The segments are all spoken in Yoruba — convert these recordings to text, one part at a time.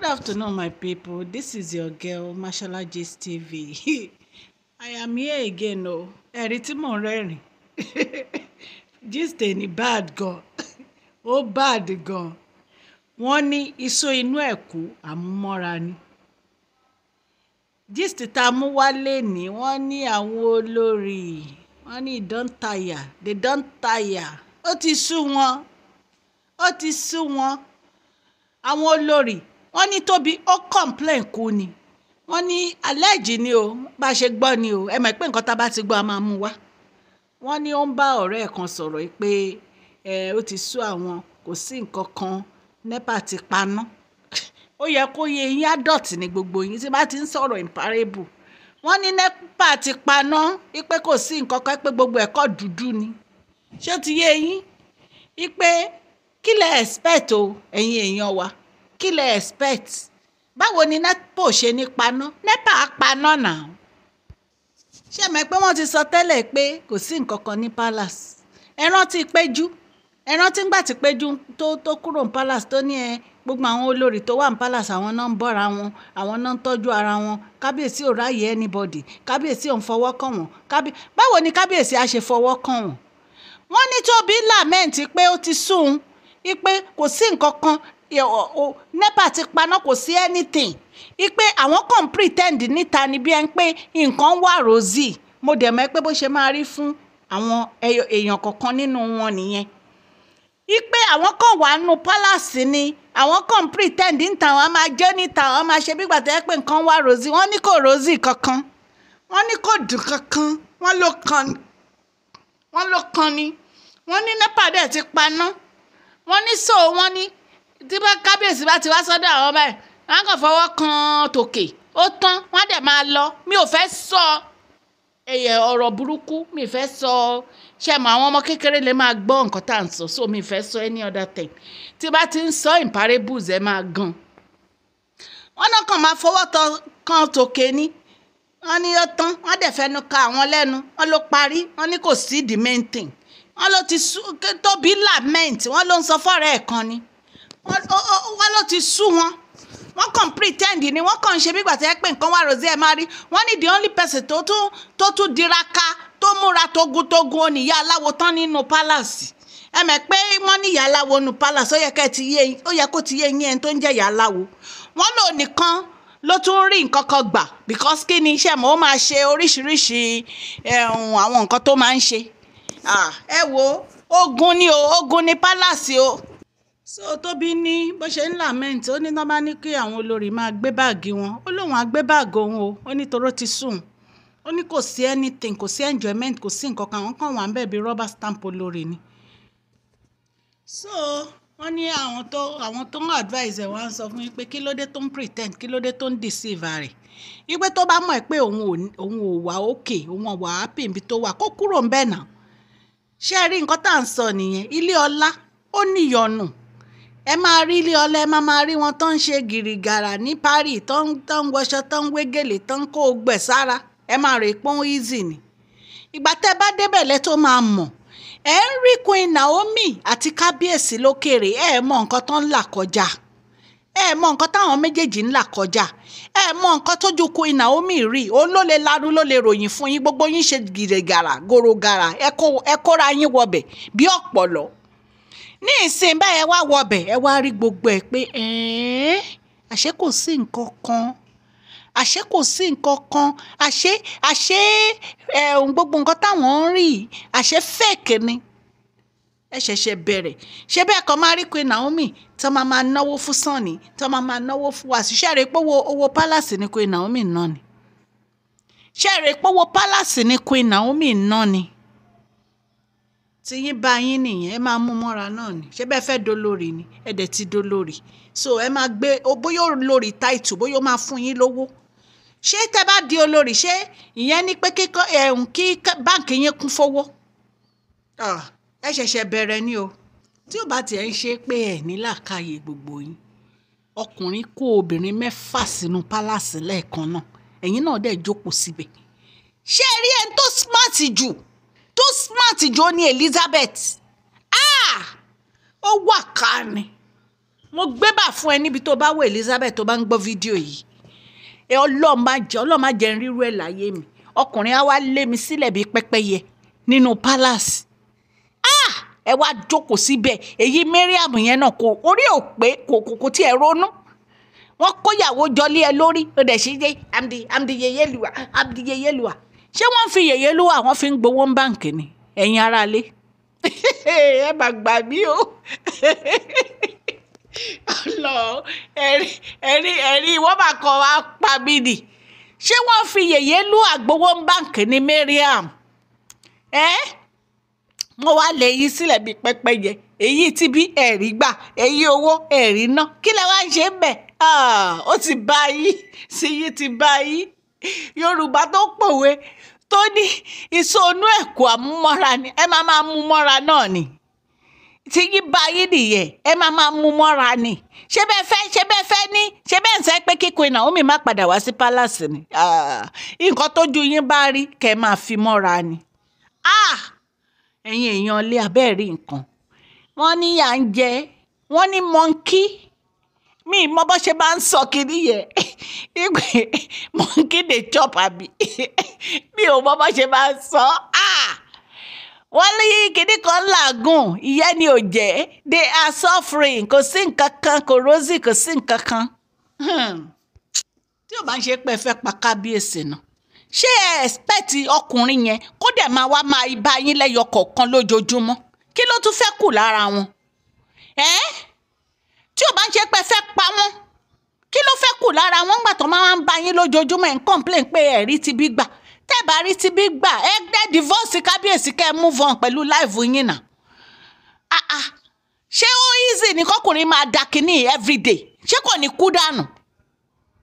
Good afternoon, my people. This is your girl, Mashallah Gist TV. I am here again, oh. Ẹ̀rí tí mò ń rẹ́rìn. Gist ní bad gan. Ó bad gan. Wọ́n ní iṣó inú ẹ̀kú àmúmọ́ra ni. Gist tá a mú wálé ní wọ́n ní àwọn olórí. Wọ́n ní they don't tire. Ó ti sú wọn. Ó ti sú wọn. Àwọn olórí wọ́n ní Tóbi ó complain kú ni wọ́n ní allege ni o bá ṣe gbọ́ ni o ẹ mọ̀ pé nǹkan tá a bá ti gbọ́ a máa mú wá wọ́n ní ó ń bá ọ̀rẹ́ ẹ̀ kan sọ̀rọ̀ pé ó ti sú àwọn kò sí nǹkan kan NEPA ti paná ó yẹ kó yẹ yín adult ní gbogbo yín tí bá ti ń sọ̀rọ̀ imparable wọ́n ní NEPA ti paná pé kò sí nǹkan kan pé gbogbo ẹ̀kọ́ dúdú ni ṣé ó ti yé yín pé kí lẹ expect o ẹ̀yin èèyàn wa kí lẹ expect báwo ni NEPA ò ṣe ní paná NEPA á paná náà ṣé mọ̀ pé wọ́n ti sọ tẹ́lẹ̀ pé kò sí nǹkan kan ní palace ẹ rántí Péjú ẹ rántí ńgbà tí Péjú tó kúrò ní palace tó ní gbogbo àwọn olórí tó wà ní palace àwọn náà ń bọ́ra wọn àwọn náà ń tọ́jú ara wọn kábíyèsí ò ráyè anybody kábíyèsí ò ń fọwọ́ kàn wọ́n báwo ni kábíyèsí á ṣe fọwọ́ kàn wọ́n wọ́n ní Tóbi lament pé ó ti sún pé kò sí nǹkan kan NEPA ti paná kò sí anything pé àwọn kan pretend níta ni bí ẹni pé nǹkan wà rosy mo dẹ̀ mọ̀ pé bó ṣe máa rí fún àwọn èèyàn kọ̀ọ̀kan nínú wọn nìyẹn pé àwọn kan wà nínú palace ni àwọn kan pretend níta àwọn máa jẹ́ níta àwọn máa ṣe bí gbàtẹ́ pé nǹkan wà rosy wọ́n ní kò rosy kankan wọ́n ní kò dùn kankan wọ́n ló kan ni wọ́n ní NEPA dẹ̀ ti paná wọ́n ní so wọ́n ní tí bá kábíyèsí bá ti wá sọ́dọ̀ àwọn báyìí wọ́n kàn fọwọ́ kan tòkè ó tán wọ́n dẹ̀ máa lọ mi ò fẹ́ sọ ọ̀rọ̀ burúkú mi ò fẹ́ sọ ṣe mọ àwọn ọmọ kékeré lè máa gbọ́ nǹkan tá à ń sọ so mi ò fẹ́ sọ any other thing tí bá ti ń sọ imparables ẹ máa gan wọ́n náà kàn máa fọwọ́ kan tòkè ni wọ́n ní ó tán wọ́n dẹ̀ fẹnu ka àwọn lẹ́nu wọ́n ló parí wọ́n ní kò sí the main thing wọ́n ló ti sú Tóbi lament wọ́n ló ń sọ fọ́rẹ́ ẹ̀ kan ni wọ́n ló ti sú wọn wọ́n kàn pretend ni wọ́n kàn ṣe bí gbà tẹ́ pé nǹkan wà rosy ẹ̀ máa rí wọ́n ní the only person tó tún diraka tó múra togun oníyá aláwo tán nínú palace ẹ mọ̀ pé wọ́n ní ìyá aláwo nínú palace ó yẹ kó ti yé yín ẹni tó ń jẹ́ ìyá aláwo wọ́n lò nìkan ló tún rí nǹkan kan gbà because kí ni iṣẹ́ mọ́ ó máa ṣe oríṣiríṣi àwọn nǹkan tó máa ń ṣe ẹ wo ogun ni palace o. So Tóbi ní bó ṣe ń lament ó ní tán bá ní kí àwọn olórí máa gbé báàgì wọn ó lóun á gbé báàgì òun o ó ní toró ti sùn ó ní kò sí anything kò sí enjoyment kò sí nǹkan kan àwọn kan wà ń bẹ̀ bí rubber stamp olórí ni. So wọ́n ní àwọn tó ń advise ẹ̀ wọ́n á sọ fún yín pé kí ló dé tó ń pretend kí ló dé tó ń deceive rẹ̀ wípé tó bá mọ̀ pé òun ò wà okay òun ò wà happy níbi tó wà kó kúrò ń bẹ̀ náà ṣé ẹ rí nǹkan tá à ń sọ nìyẹn ilé ọlá ó níyọnu ẹ máa rí ilé ọlá ẹ máa rí wọn tó ń ṣe gìrìgàrà ní Paris tó ń wọṣọ tó ń wégèlè tó ń kó gbẹ̀ sára ẹ máa rè pọ́n easy ni ìgbà tẹ́ bá débẹ̀ lẹ́ tó máa mọ̀ ẹ ń rí Queen Naomi àti kábíyèsí lókèrè ẹ mọ nǹkan tó ń là kọjá ẹ mọ nǹkan táwọn méjèèjì ń là kọjá ẹ mọ nǹkan tójú Queen Naomi rí òun ló lè lanu ló lè ròyìn fún yín gbogbo yín ṣe gìrìgàrà gòrògàrà ẹ kóra yín wọbẹ̀ bí ọ̀pọ̀lọ́ ní ìsìn báyìí ẹ wá wọbẹ̀ ẹ wá rí gbogbo ẹ pé àṣé kò sí nǹkan kan àṣé kò sí nǹkan kan àṣé gbogbo nǹkan táwọn ń rí àṣé fake ni ẹ ṣẹ̀ṣẹ̀ bẹ̀rẹ̀ ṣé bẹ́ẹ̀ kan máa rí Queen Naomi tí wọ́n máa náwó fún Sunny tí wọ́n máa náwó fún wa ṣiṣẹ́ rẹ̀ pé owó palace ni Queen Naomi náà ni ṣe rẹ̀ pé owó palace ni Queen Naomi náà ni tí yín bá yín nìyẹn ẹ máa mú mọ́ra náà ni ṣé bẹ́ẹ̀ fẹ́ dolórí ni ẹ dẹ̀ ti dolórí so ẹ máa gbé bóyá olórí title bóyá ó máa fún yín lówó ṣé tẹ́ bá di olórí ṣé ìyẹn ní pé kí báǹkì yín kún fowó ẹ ṣẹ̀ṣẹ̀ bẹ̀rẹ̀ ni o tí ò bá tiẹ̀ ń ṣe pé ẹ̀ ní làákàyè gbogbo yín ọkùnrin kó obìnrin 6 sínú pálásì lẹ́ẹ̀kan náà ẹ̀yin náà dẹ̀ jókòó síbẹ̀ ṣé ẹ rí ẹni tó smart jù ó ní Elizabeth ó wà ká ni mo gbé bà fún ẹ níbi tó bá wọ Elizabeth tó bá ń gbọ́ fídíò yìí. Ọlọ́run má jẹ́ n rírú ẹ̀ láyé mi. Ọkùnrin á wá lé mi sílẹ̀ bíi pẹ́pẹ́yẹ nínú palace. Ẹ wá jókòó síbẹ̀. Èyí Mariam yẹn náà kò orí ò pé kò tiẹ̀ ronú. Wọ́n kóyàwó jọlé ẹ lórí ó dẹ̀ ṣe jẹ́ amdi Yèyélùwà. Ṣé wọ́n fi Yèyélùwà wọ́n fi ń gbowó ń báǹkì ni ẹ̀yin aráalé? Ẹ má gbà mí o. ẹ̀rí wọ́n máa kọ́ wa pa mí nì. Ṣé wọ́n fi Yèyélùwà gbowó ń báǹkì ni Mariam? Mo wá lè yí sílẹ̀ bíi pẹ́pẹ́yẹ. Èyí tí bí ẹ̀rí gbà èyí owó ẹ̀rí ná kí lẹ wá ń ṣe bẹ́ẹ̀? Ó ti bá yín sí yín ti bá yín. Yorùbá tó pòwe tó ní ìsọnù ẹ̀kú àmúmọ́ra ni ẹ máa mú mọ́ra náà ni. Tí yín bá yín nìyẹn ẹ máa mú mọ́ra ni. Ṣé bẹ́ẹ̀ fẹ́ ní ṣé bẹ́ẹ̀ ń sẹ́ pé kí Queen Naomi má padà wá sí palace ni. Nǹkan tójú yín bá rí kẹ́ máa fi mọ́ra ni. Ẹ̀yin èèyàn ilé abẹ́ẹ̀rí nǹkan. Wọ́n ní yà ń jẹ wọ́n ní monkey. Mi mọ bó ṣe máa ń sọ kiri yẹn. Monkey dey chop àbí. Mi ò mọ bó ṣe máa ń sọ. Wọ́n ní kíní kan làágùn ìyẹn ni ò jẹ́. They are suffering. Kò sí nǹkan kan kò rosy kò sí nǹkan kan. Tí ò bá ń ṣe pé ẹ fẹ́ pa kábíyèsí náà. Ṣé ẹ expect ọkùnrin yẹn kó dẹ̀ máa bá yín lẹ́yọ kọ̀ọ̀kan lójoojúmọ́? Kí ló tún fẹ́ kù lára wọn? Tí ò bá ń ṣe pé ẹ fẹ́ pa wọ́n, kí ló fẹ́ kù lára wọn gbà tó máa ń bá yín lójoojúmọ́ ẹ̀ ń complain pé ẹ̀rí ti bí gbà? Tẹ́ bá rí ti bí gbà ẹ dẹ́ divorce kábíyèsí kẹ́ ẹ move on pẹ̀lú life yín náà. Ṣé ó easy ní kọkùnrin máa da kínní everyday? Ṣé kò ní kú dànù?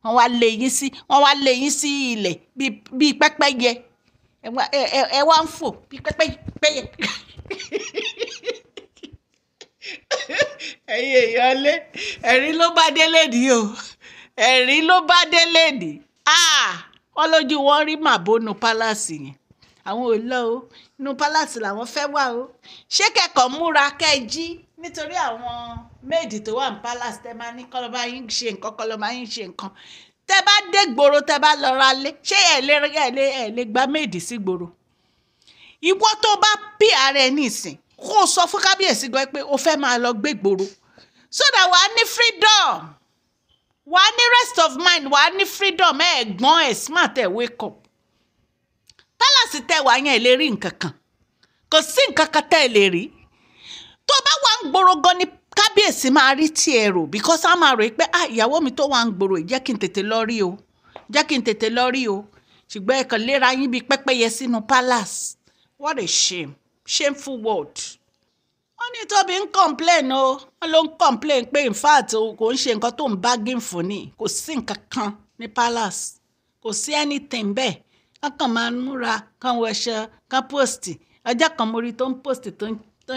Wọ́n wá lé yín sí ilẹ̀ bíi pẹ́pẹ́yẹ. Ẹ wá ń fò bíi pẹ́pẹ́yẹ. Ẹ̀yin èèyàn lé ẹ̀rí ló bá délé ní o. Ẹ̀rí ló bá délé ní. Wọ́n lójú wọn rí màbónú pálásì yẹn. Àwọn ò lọ o. Inú pálásì làwọn fẹ́ wà o. Ṣé kẹ́kọ̀ọ́ múra kẹ́jí nítorí àwọn méèdì tó wà ní pálásì tẹ́ máa ní kọ́lọ́ bá yín ṣe nǹkan kọ́lọ́ máa yín ṣe nǹkan. Tẹ́ bá dé gbòòrò tẹ́ bá lọ ra lé. Ṣé ẹ lè gba méèdì sí gbòòrò? Ìwọ tó bá pí ara ẹ nísìn kó o sọ fún kábíyèsí gan pé o fẹ́ máa lọ gbé gbòòrò. So that wàá ní freedom. Wàá ní rest of mind. Wàá ní freedom. Ẹ̀gbọ́n ẹ̀ smart ẹ̀ wake up. Pálásì tẹ́ wà yẹn ẹ lè rí nǹkan kan. Kò sí nǹkan kan tẹ́ ẹ lè rí. Tó bá wà ń gbòòrò gan ni kábíyèsí máa rí tí ẹ rò because a máa rò pé ìyàwó mi tó wà ń gbòòrò jẹ́ kí n tètè lọ rí o. Ṣùgbọ́n ẹ kàn léra yín bíi pẹ́pẹ́yẹ sínú palace. What a shame. Shameful word. Wọ́n ní Tóbi ń complain o. Wọ́n ló ń complain pé in fact kò ń ṣe nǹkan tó ń bargain fún ni. Kò sí nǹkan kan ní palace. Kò sí anything bẹ́ẹ̀. Wọ́n kàn máa ń múra kàn wẹṣọ kàn post. Ọjọ́ kan mo rí tó ń post tó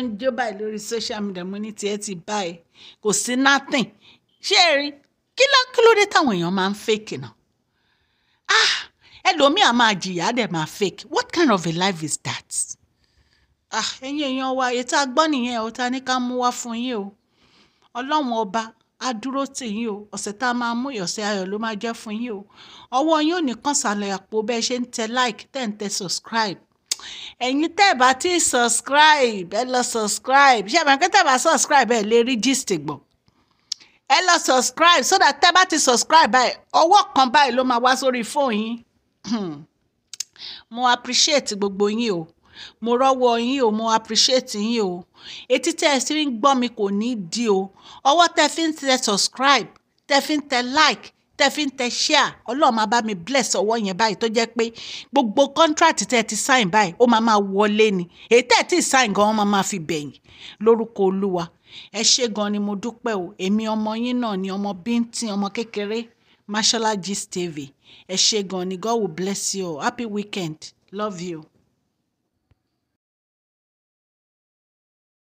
ń jó báyìí lórí social media mo ní tiẹ̀ ti báyìí. Kò sí nothing. Ṣé ẹ rí? Kí ló dé táwọn èèyàn máa ń fake náà? Ẹlòmíà máa jìyà dẹ̀ máa fake. What kind of a life is that? Ẹ̀yin èèyàn wa ètò agbọ́n nìyẹn o ta ní ká mú wá fún yín o. Ọlọ́run ọba á dúró tì yín o. Ọ̀sẹ̀ tá a máa mú ìyọ̀sẹ̀ ayọ̀ ló máa jẹ́ fún yín o. Ọwọ́ yín ò ní kàn sàlẹ̀ àpò bẹ́ẹ̀ ṣe ń tẹ like tẹ́ ń tẹ subscribe. Ẹ̀yin tẹ́ bá ti subscribe ẹ lọ subscribe. Ṣé àbẹ̀kẹ́ tẹ́ bá subscribe ẹ lè rí gist gbọ́. Ẹ lọ subscribe so that tẹ́ bá ti subscribe báyìí ọwọ́ kan báyìí ló máa wá sórí fóònù yín. Mo appreciate gbogbo yín o. Mo rọ́wọ́ yín o. Mo appreciate yín o. Etí tẹ́ ẹ sì ń gbọ́ mi kò ní di o. Ọwọ́ tẹ́ fi ń tẹ subscribe tẹ́ fi ń tẹ like tẹ́ fi ń tẹ share Ọlọ́run máa bá mi bless ọwọ́ yẹn báyìí tó jẹ́ pé gbogbo contract tẹ́ ti sign báyìí ó máa wọlé ni. Èyí tẹ́ ti sign gan wọ́n máa fi bẹ̀yìn lórúkọ Olúwa. Ẹ ṣé gan ni mo dúpẹ́ o. Èmi ọmọ yín náà ni ọmọ bíntín ọmọ kékeré Mashola Gist TV. Ẹ ṣé gan ni. God will bless you. Happy weekend. Love you.